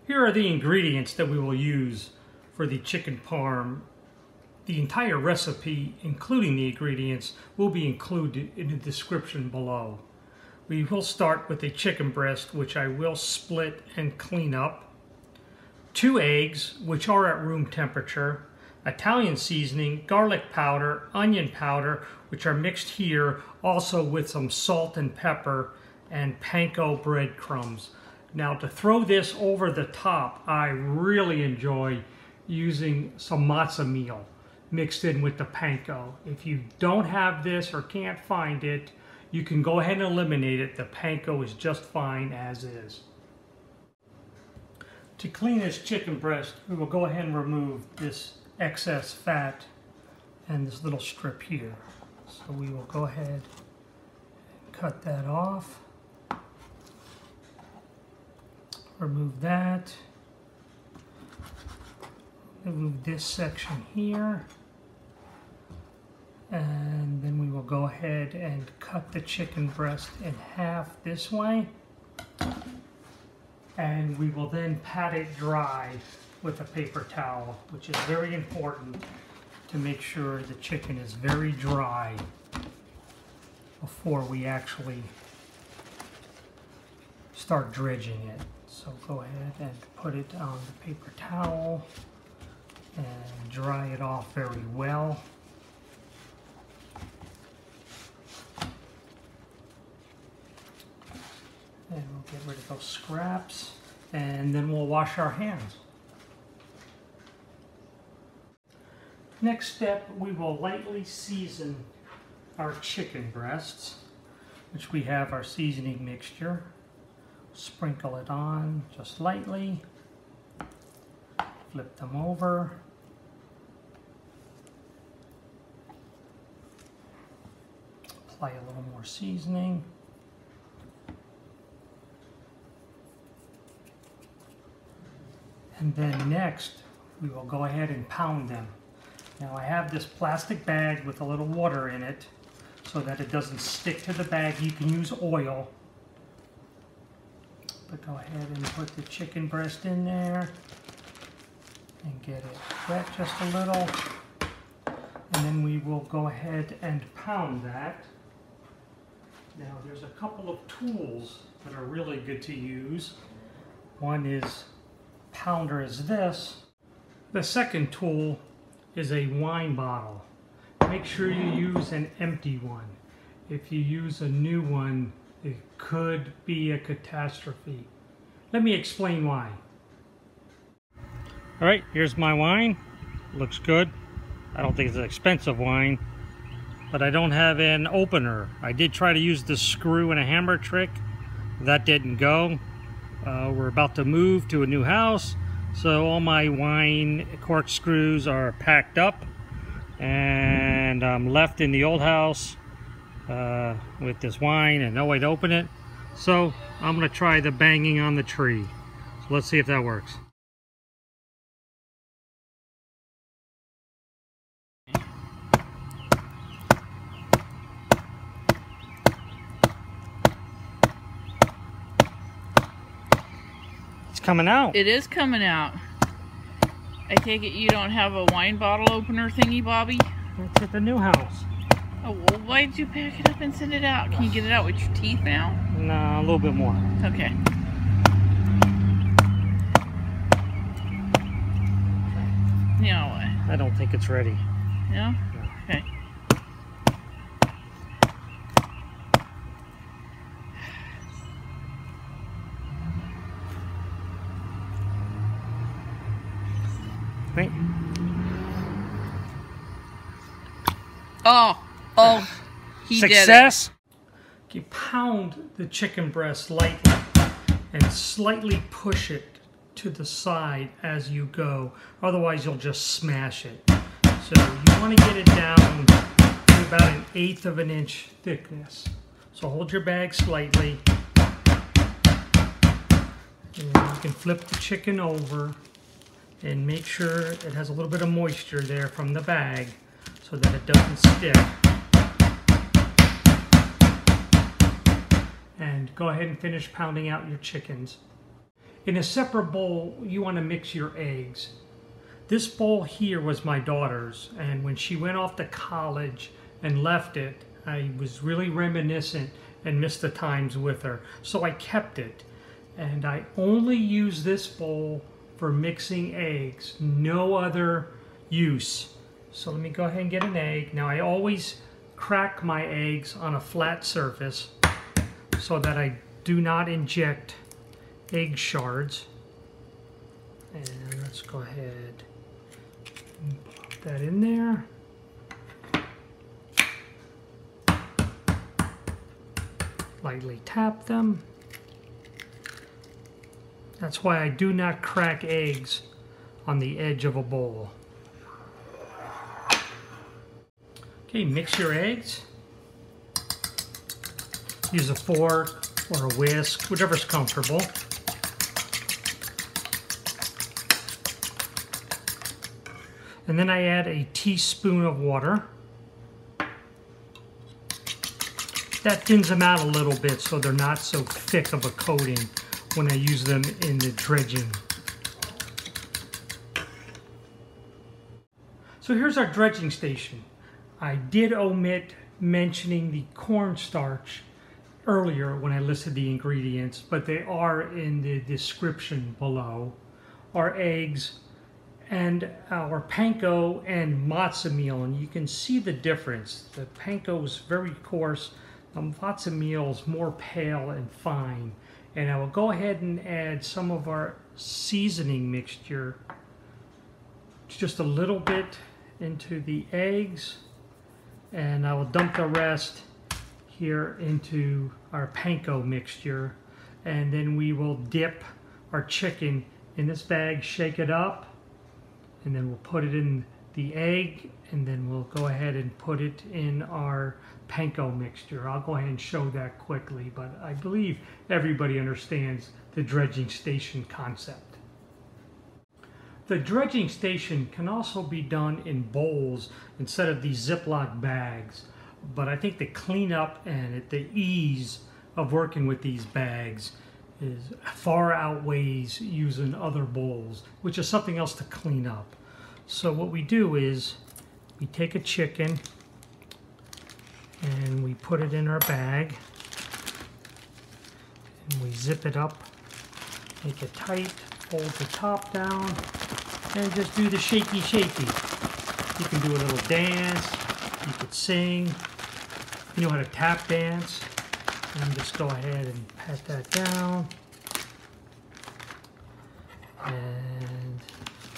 Here are the ingredients that we will use for the chicken parm. The entire recipe, including the ingredients, will be included in the description below. We will start with a chicken breast, which I will split and clean up. 2 eggs, which are at room temperature. Italian seasoning, garlic powder, onion powder, which are mixed here, also with some salt and pepper, and panko breadcrumbs. Now, to throw this over the top, I really enjoy using some matzo meal mixed in with the panko. If you don't have this or can't find it, you can go ahead and eliminate it. The panko is just fine as is. To clean this chicken breast, we will go ahead and remove this excess fat and this little strip here. So we will go ahead and cut that off. Remove that. Remove this section here. And then we will go ahead and cut the chicken breast in half this way. And we will then pat it dry with a paper towel, which is very important to make sure the chicken is very dry before we actually start dredging it. So go ahead and put it on the paper towel and dry it off very well. And we'll get rid of those scraps, and then we'll wash our hands. Next step, we will lightly season our chicken breasts, which we have our seasoning mixture. Sprinkle it on just lightly. Flip them over. Apply a little more seasoning. And then next, we will go ahead and pound them. Now I have this plastic bag with a little water in it so that it doesn't stick to the bag. You can use oil. But go ahead and put the chicken breast in there and get it wet just a little. And then we will go ahead and pound that. Now there's a couple of tools that are really good to use. One is pounder is this. The second tool is a wine bottle. Make sure you use an empty one. If you use a new one, it could be a catastrophe. Let me explain why. All right, here's my wine. Looks good. I don't think it's an expensive wine, but I don't have an opener. I did try to use the screw and a hammer trick. That didn't go. We're about to move to a new house, so all my wine corkscrews are packed up, and I'm left in the old house with this wine and no way to open it. So I'm going to try the banging on the tree. So let's see if that works. It's coming out. It is coming out. I take it you don't have a wine bottle opener thingy, Bobby? It's at the new house. Oh, well, why did you pack it up and send it out? Can you get it out with your teeth now? No, a little bit more. Okay. Now what? I don't think it's ready. No? Okay. Right. Oh, he Success. did it. You pound the chicken breast lightly and slightly push it to the side as you go. Otherwise, you'll just smash it. So you want to get it down to about 1/8 of an inch thickness. So hold your bag slightly. And you can flip the chicken over and make sure it has a little bit of moisture there from the bag so that it doesn't stick. and go ahead and finish pounding out your chickens. In a separate bowl, you want to mix your eggs. This bowl here was my daughter's, and when she went off to college and left it, I was really reminiscent and missed the times with her, so I kept it. And I only use this bowl for mixing eggs, no other use. So let me go ahead and get an egg. Now I always crack my eggs on a flat surface so that I do not inject egg shards. And let's go ahead and pop that in there. Lightly tap them. That's why I do not crack eggs on the edge of a bowl. Okay, mix your eggs. Use a fork or a whisk, whichever's comfortable. And then I add a teaspoon of water. That thins them out a little bit so they're not so thick of a coating when I use them in the dredging. So here's our dredging station. I did omit mentioning the cornstarch earlier when I listed the ingredients, but they are in the description below. Our eggs and our panko and matzo meal, and you can see the difference. The panko is very coarse, the matzo meal is more pale and fine. And I will go ahead and add some of our seasoning mixture, just a little bit into the eggs, and I will dump the rest here into our panko mixture, and then we will dip our chicken in this bag, shake it up, and then we'll put it in the egg, and then we'll go ahead and put it in our panko mixture. I'll go ahead and show that quickly, but I believe everybody understands the dredging station concept. The dredging station can also be done in bowls instead of these Ziploc bags, but I think the cleanup and the ease of working with these bags is far outweighs using other bowls, which is something else to clean up. So what we do is we take a chicken and we put it in our bag and we zip it up, make it tight, fold the top down, and just do the shaky shaky. You can do a little dance, you could sing, you know how to tap dance, and just go ahead and pat that down. And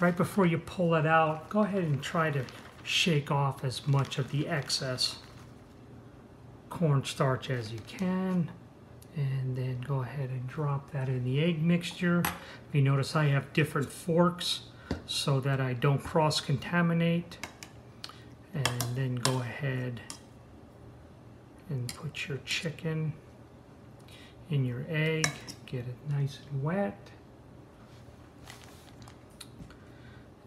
right before you pull it out, go ahead and try to shake off as much of the excess cornstarch as you can, and then go ahead and drop that in the egg mixture. If you notice, I have different forks so that I don't cross-contaminate. And then go ahead and put your chicken in your egg, get it nice and wet,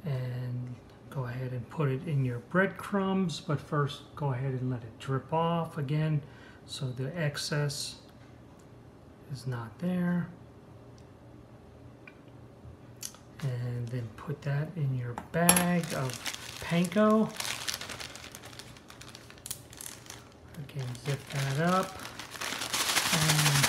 and go ahead and put it in your breadcrumbs, but first go ahead and let it drip off again so the excess is not there. And then put that in your bag of panko. Again, zip that up and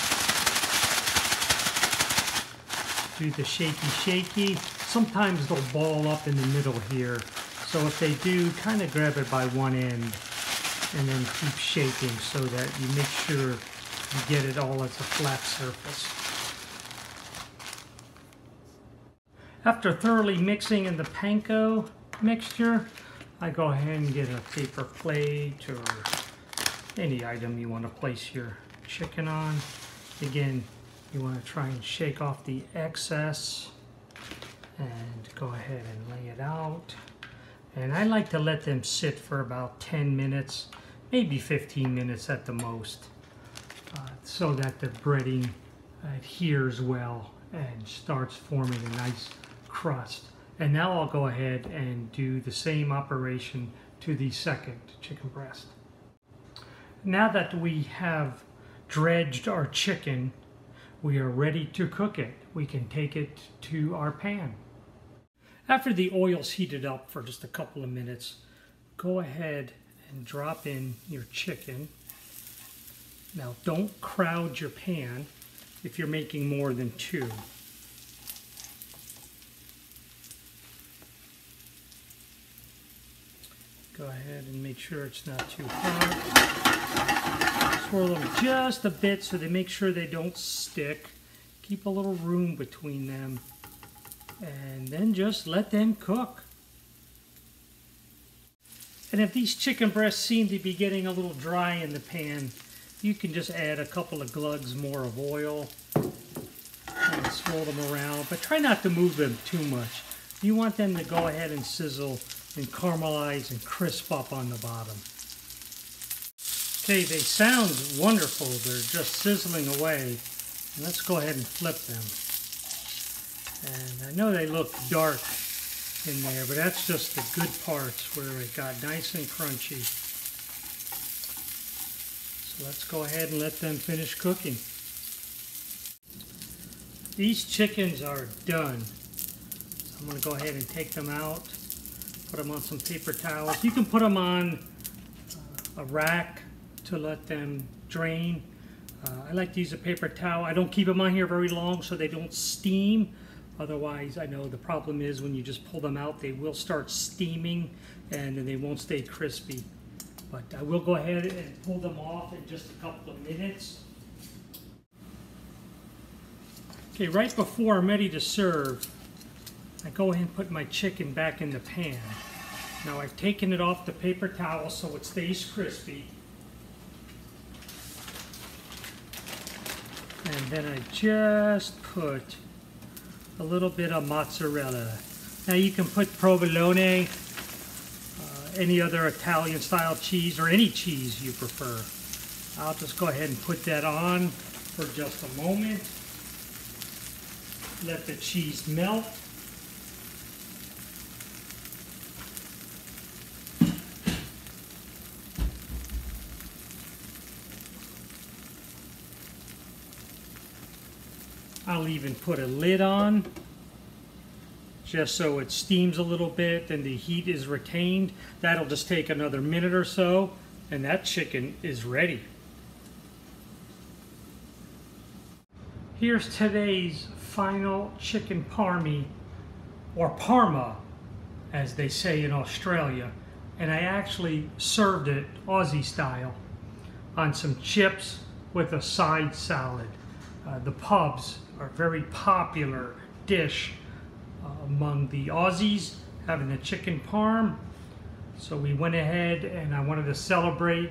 do the shaky shaky. Sometimes they'll ball up in the middle here, so if they do, kind of grab it by one end and then keep shaking so that you make sure you get it all as a flat surface. After thoroughly mixing in the panko mixture, I go ahead and get a paper plate or any item you want to place your chicken on. Again, you want to try and shake off the excess and go ahead and lay it out. And I like to let them sit for about 10 minutes, maybe 15 minutes at the most, so that the breading adheres well and starts forming a nice crust. And now I'll go ahead and do the same operation to the second chicken breast. Now that we have dredged our chicken, we are ready to cook it. We can take it to our pan. After the oil's heated up for just a couple of minutes, go ahead and drop in your chicken. Now don't crowd your pan if you're making more than 2. Go ahead and make sure it's not too hot. Swirl them just a bit so they make sure they don't stick. Keep a little room between them. And then just let them cook. And if these chicken breasts seem to be getting a little dry in the pan, you can just add a couple of glugs more of oil and swirl them around. But try not to move them too much. You want them to go ahead and sizzle and caramelize and crisp up on the bottom. Okay, they sound wonderful. They're just sizzling away. And let's go ahead and flip them. And I know they look dark in there, but that's just the good parts where it got nice and crunchy. So let's go ahead and let them finish cooking. These chickens are done. So I'm going to go ahead and take them out, put them on some paper towels. You can put them on a rack to let them drain. I like to use a paper towel. I don't keep them on here very long so they don't steam. Otherwise, I know the problem is when you just pull them out, they will start steaming and then they won't stay crispy. But I will go ahead and pull them off in just a couple of minutes. Okay, right before I'm ready to serve, I go ahead and put my chicken back in the pan. Now I've taken it off the paper towel so it stays crispy. And then I just put a little bit of mozzarella. Now you can put provolone, any other Italian style cheese, or any cheese you prefer. I'll just go ahead and put that on for just a moment. Let the cheese melt. I'll even put a lid on just so it steams a little bit and the heat is retained. That'll just take another minute or so and that chicken is ready. Here's today's final chicken parmi, or Parma as they say in Australia, and I actually served it Aussie style on some chips with a side salad. The pubs are a very popular dish among the Aussies, having the chicken parm. So we went ahead and I wanted to celebrate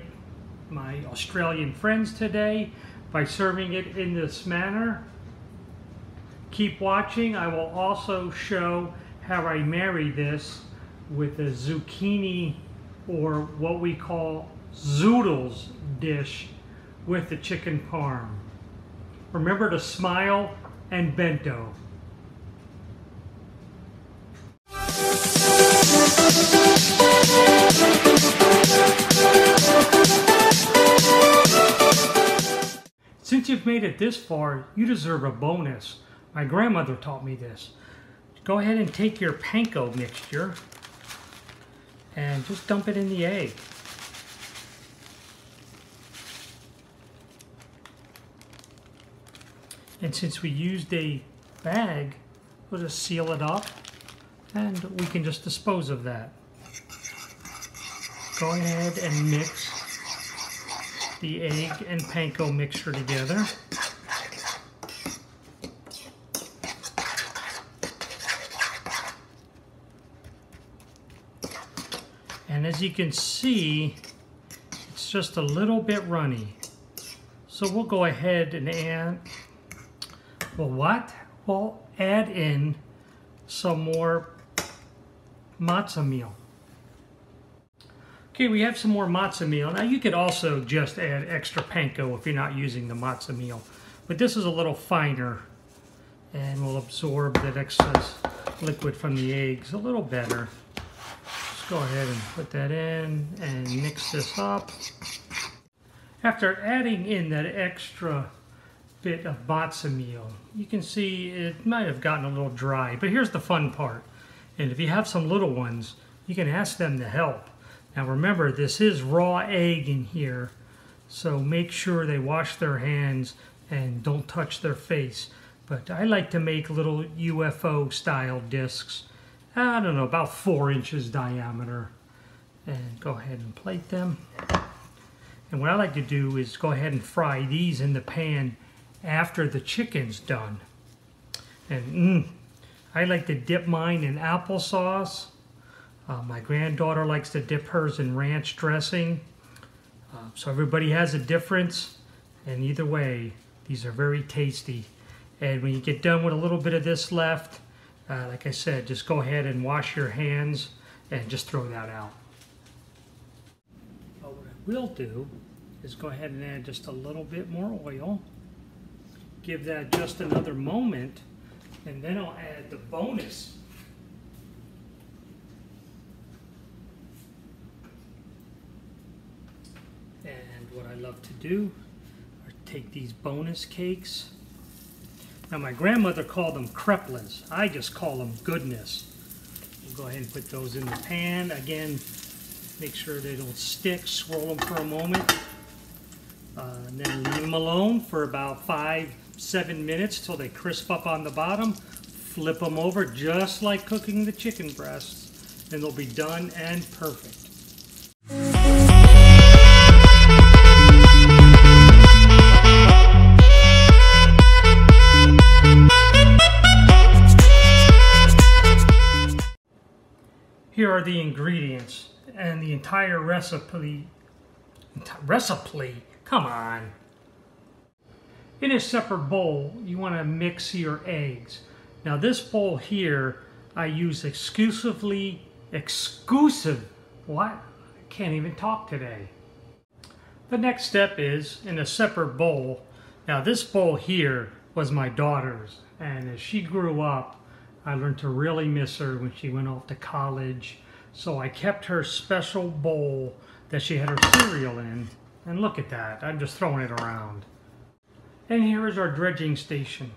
my Australian friends today by serving it in this manner. Keep watching. I will also show how I marry this with a zucchini, or what we call zoodles dish, with the chicken parm. Remember to smile and bento. Since you've made it this far, you deserve a bonus. My grandmother taught me this. Go ahead and take your Panko mixture and just dump it in the egg. And since we used a bag, we'll just seal it up and we can just dispose of that. Go ahead and mix the egg and Panko mixture together. And as you can see, it's just a little bit runny. So we'll go ahead and add, we'll add in some more matzo meal. Okay, we have some more matzo meal. Now you could also just add extra Panko if you're not using the matzo meal. But this is a little finer and will absorb that excess liquid from the eggs a little better. Just go ahead and put that in and mix this up. After adding in that extra bit of matzo meal, you can see it might have gotten a little dry, but here's the fun part. And if you have some little ones, you can ask them to help. Now remember, this is raw egg in here, so make sure they wash their hands and don't touch their face. But I like to make little UFO style discs, I don't know, about 4 inches diameter. And go ahead and plate them. And what I like to do is go ahead and fry these in the pan after the chicken's done. And I like to dip mine in applesauce. My granddaughter likes to dip hers in ranch dressing. So everybody has a difference, and either way, these are very tasty. And when you get done with a little bit of this left, like I said, just go ahead and wash your hands and just throw that out. But what I will do is go ahead and add just a little bit more oil. Give that just another moment, and then I'll add the bonus. And what I love to do is take these bonus cakes. Now my grandmother called them creplas. I just call them goodness. We'll go ahead and put those in the pan. Again, make sure they don't stick. Swirl them for a moment. And then leave them alone for about 5-7 minutes till they crisp up on the bottom. Flip them over just like cooking the chicken breasts, and they'll be done and perfect. Here are the ingredients and the entire recipe. Come on. In a separate bowl, you want to mix your eggs. Now this bowl here, I use exclusive, what? I can't even talk today. The next step is in a separate bowl. Now this bowl here was my daughter's, and as she grew up, I learned to really miss her when she went off to college. So I kept her special bowl that she had her cereal in. And look at that, I'm just throwing it around. And here is our dredging station.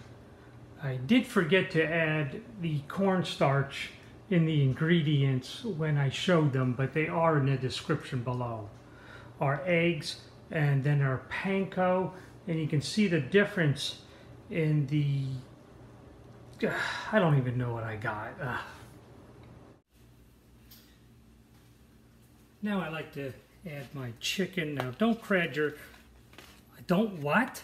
I did forget to add the cornstarch in the ingredients when I showed them, but they are in the description below. Our eggs, and then our panko, and you can see the difference in the, I don't even know what I got. Now I like to add my chicken. Now don't what?